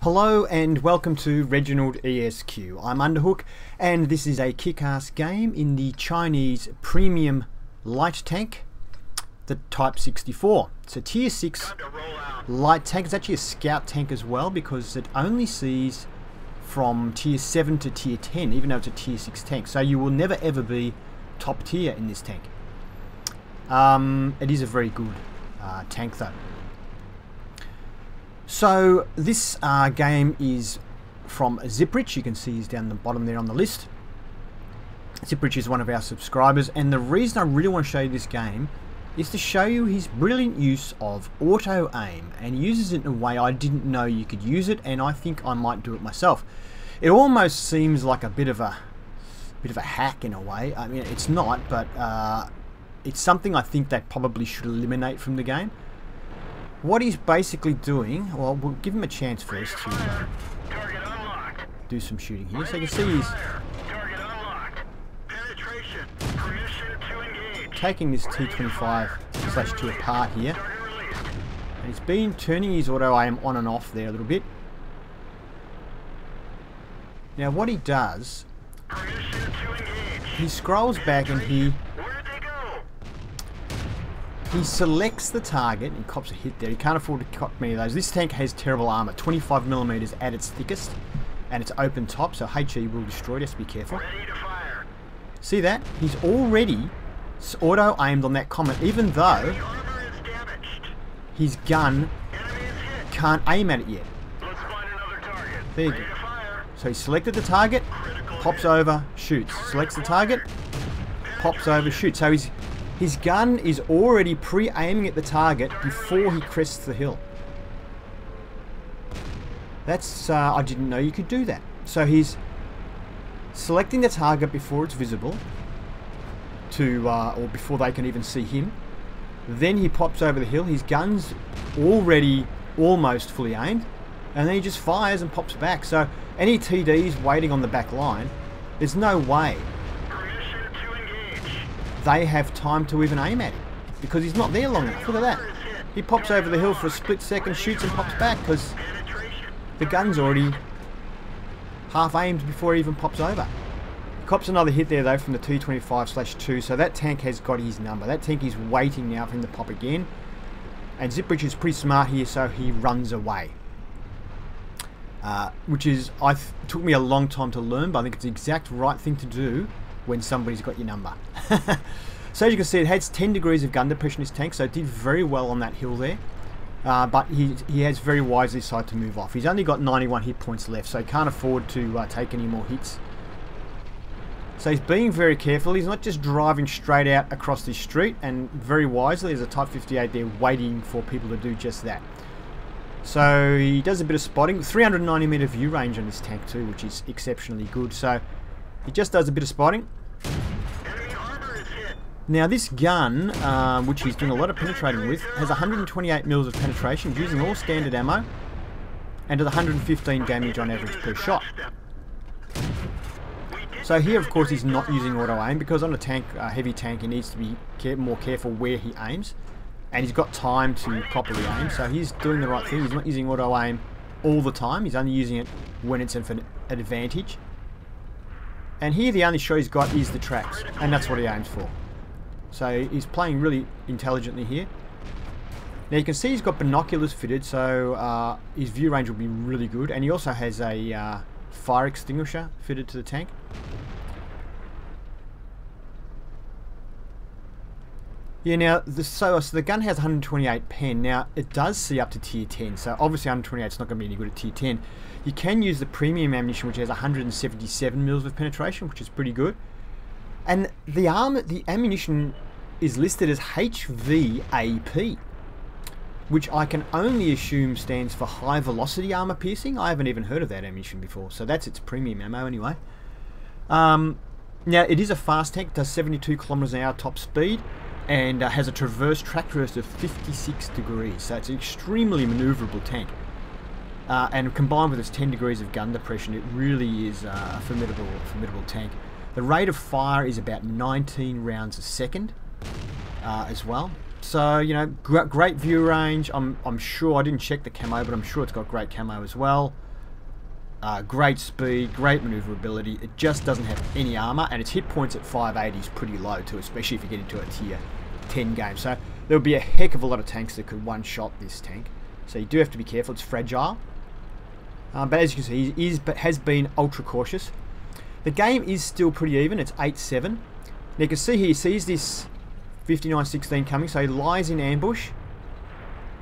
Hello and welcome to ReginaldESQ. I'm Underhook and this is a kick-ass game in the Chinese premium light tank, the Type 64. It's a tier 6 light tank. It's actually a scout tank as well because it only sees from tier 7 to tier 10, even though it's a tier 6 tank. So you will never ever be top tier in this tank. It is a very good tank though. So this game is from Ziprich. You can see he's down the bottom there on the list. Ziprich is one of our subscribers, and the reason I really want to show you this game is to show you his brilliant use of auto aim, and he uses it in a way I didn't know you could use it, and I think I might do it myself. It almost seems like a bit of a hack in a way. I mean, it's not, but it's something I think they probably should eliminate from the game. What he's basically doing, well, we'll give him a chance first to do some shooting here. So you can see he's taking this T25/2 apart here. And he's been turning his auto aim on and off there a little bit. Now what he does, he scrolls back and he selects the target and cops a hit there. He can't afford to cop many of those. This tank has terrible armor, 25mm at its thickest, and it's open top, so HE will destroy it. Just be careful. See that? He's already auto aimed on that comet, even though his gun can't aim at it yet. There you go. So he selected the target, pops over, shoots. Selects the target, pops over, shoots. So his gun is already pre-aiming at the target before he crests the hill. That's, I didn't know you could do that. So he's selecting the target before it's visible, or before they can even see him. Then he pops over the hill. His gun's already almost fully aimed, and then he just fires and pops back. So any TDs waiting on the back line, there's no way they have time to even aim at him because he's not there long enough. Look at that. He pops over the hill for a split second, shoots and pops back because the gun's already half aimed before he even pops over. Cops another hit there though from the T25/2, so that tank has got his number. That tank is waiting now for him to pop again. And Ziprich is pretty smart here, so he runs away. Which is, took me a long time to learn, but I think it's the exact right thing to do when somebody's got your number. So as you can see, it has 10 degrees of gun depression in this tank, so it did very well on that hill there. But he has very wisely decided to move off. He's only got 91 hit points left, so he can't afford to take any more hits. So he's being very careful. He's not just driving straight out across the street, and very wisely, there's a Type 58 there waiting for people to do just that. So he does a bit of spotting. 390m view range on this tank too, which is exceptionally good. So he just does a bit of spotting. Now this gun, which he's doing a lot of penetrating with, has 128mm of penetration using all standard ammo and does 115 damage on average per shot. So here of course he's not using auto aim because on a tank, a heavy tank, he needs to be more careful where he aims, and he's got time to properly aim, so he's doing the right thing. He's not using auto aim all the time, he's only using it when it's an advantage. And here the only shot he's got is the tracks, and that's what he aims for. So he's playing really intelligently here. Now you can see he's got binoculars fitted, so his view range will be really good. And he also has a fire extinguisher fitted to the tank. Yeah, now so the gun has 128 pen. Now it does see up to tier 10, so obviously 128 is not going to be any good at tier 10. You can use the premium ammunition, which has 177mm of penetration, which is pretty good. And the ammunition is listed as HVAP, which I can only assume stands for high velocity armor piercing. I haven't even heard of that ammunition before, so that's its premium ammo anyway. Now it is a fast tank, does 72 km/h top speed, and has a traverse track burst of 56 degrees, so it's an extremely maneuverable tank. And combined with its 10 degrees of gun depression, it really is a formidable tank. The rate of fire is about 19 rounds a second as well. So, you know, great view range. I'm sure, I didn't check the camo, but I'm sure it's got great camo as well. Great speed, great maneuverability. It just doesn't have any armor, and its hit points at 580 is pretty low too, especially if you get into a tier 10 game. So there would be a heck of a lot of tanks that could one-shot this tank. So you do have to be careful. It's fragile. But as you can see, he is, but has been ultra cautious. The game is still pretty even. It's 8-7. Now you can see here, he sees this 59-16 coming, so he lies in ambush.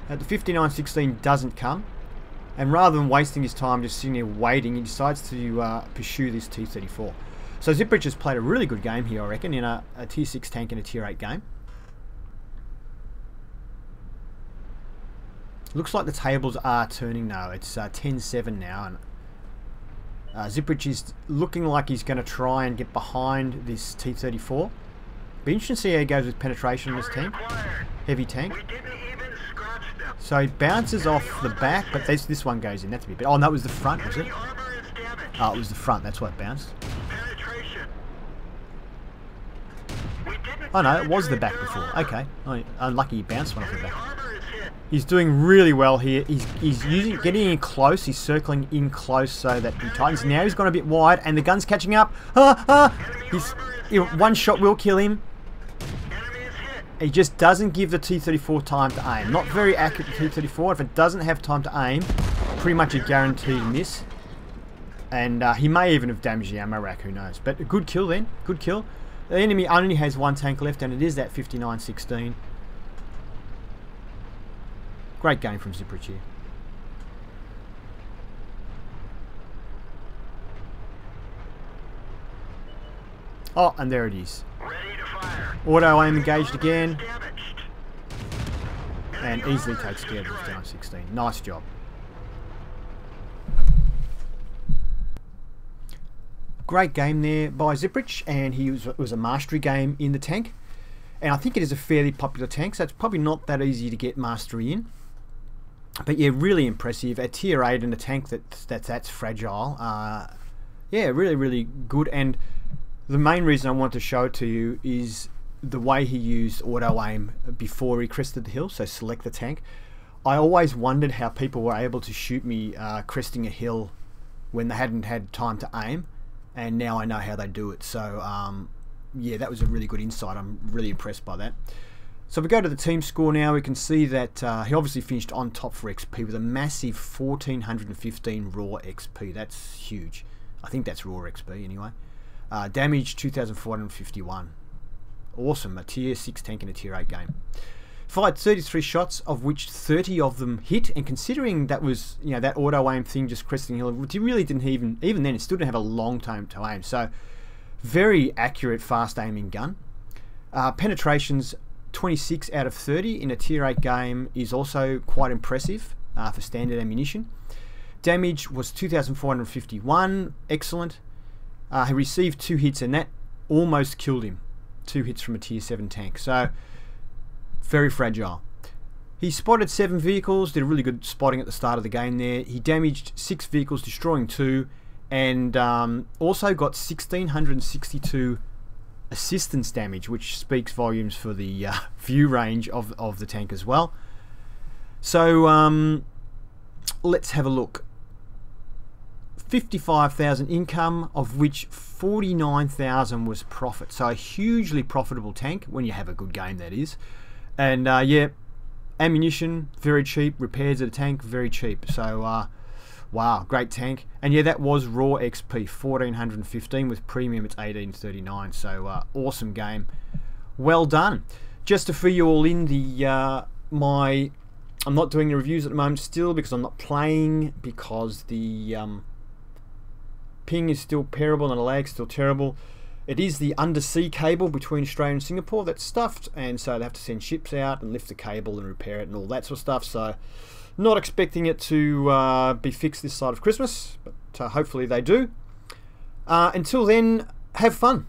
The 59-16 doesn't come. And rather than wasting his time just sitting there waiting, he decides to pursue this T-34. So Ziprich has played a really good game here, I reckon, in a Tier 6 tank in a Tier 8 game. Looks like the tables are turning now. It's 10-7 now, and Ziprich is looking like he's going to try and get behind this T-34. Be interesting to see how he goes with penetration on this tank. Heavy tank. So he bounces off the back, but this one goes in. That's a bit. Oh, no, it was the front, was it? Oh, it was the front. That's why it bounced. Oh no, it was the back before. Okay, unlucky he bounced one off the back. He's doing really well here. He's getting in close. He's circling in close so that he tightens. Now he's gone a bit wide, and the gun's catching up. One shot will kill him. He just doesn't give the T-34 time to aim. Not very accurate, the T-34. If it doesn't have time to aim, pretty much a guaranteed miss. And he may even have damaged the ammo rack, who knows. But a good kill then. Good kill. The enemy only has one tank left, and it is that 59-16. Great game from Ziprich here. Oh, and there it is. Auto aim engaged again. And easily takes care of the 59-16. Nice job. Great game there by Ziprich, and it was a mastery game in the tank. And I think it is a fairly popular tank, so it's probably not that easy to get mastery in. But yeah, really impressive. A Tier 8 and a tank that's fragile. Yeah, really, really good. And the main reason I want to show it to you is the way he used auto aim before he crested the hill. So select the tank. I always wondered how people were able to shoot me cresting a hill when they hadn't had time to aim. And now I know how they do it. So yeah, that was a really good insight. I'm really impressed by that. So if we go to the team score now, we can see that he obviously finished on top for XP with a massive 1415 raw XP. That's huge. I think that's raw XP anyway. Damage 2451. Awesome. A Tier 6 tank in a Tier 8 game. Fired 33 shots, of which 30 of them hit, and considering that was, you know, that auto aim thing just cresting hill, which he really didn't even then, it still didn't have a long time to aim. So very accurate, fast aiming gun. Penetrations 26 out of 30 in a Tier 8 game is also quite impressive for standard ammunition. Damage was 2451, excellent. He received 2 hits, and that almost killed him. 2 hits from a Tier 7 tank. So very fragile. He spotted 7 vehicles, did a really good spotting at the start of the game there. He damaged 6 vehicles, destroying 2, and also got 1662 assistance damage, which speaks volumes for the view range of the tank as well. So let's have a look. 55,000 income, of which 49,000 was profit. So a hugely profitable tank when you have a good game, that is. And yeah, ammunition very cheap, repairs of the tank very cheap. So wow, great tank. And yeah, that was raw XP 1415, with premium it's 1839. So awesome game, well done. Just to fill you all in, the I'm not doing the reviews at the moment still because I'm not playing, because the ping is still terrible and the lag's still terrible. It is the undersea cable between Australia and Singapore that's stuffed, and so they have to send ships out and lift the cable and repair it and all that sort of stuff. So not expecting it to be fixed this side of Christmas, but hopefully they do. Until then, have fun.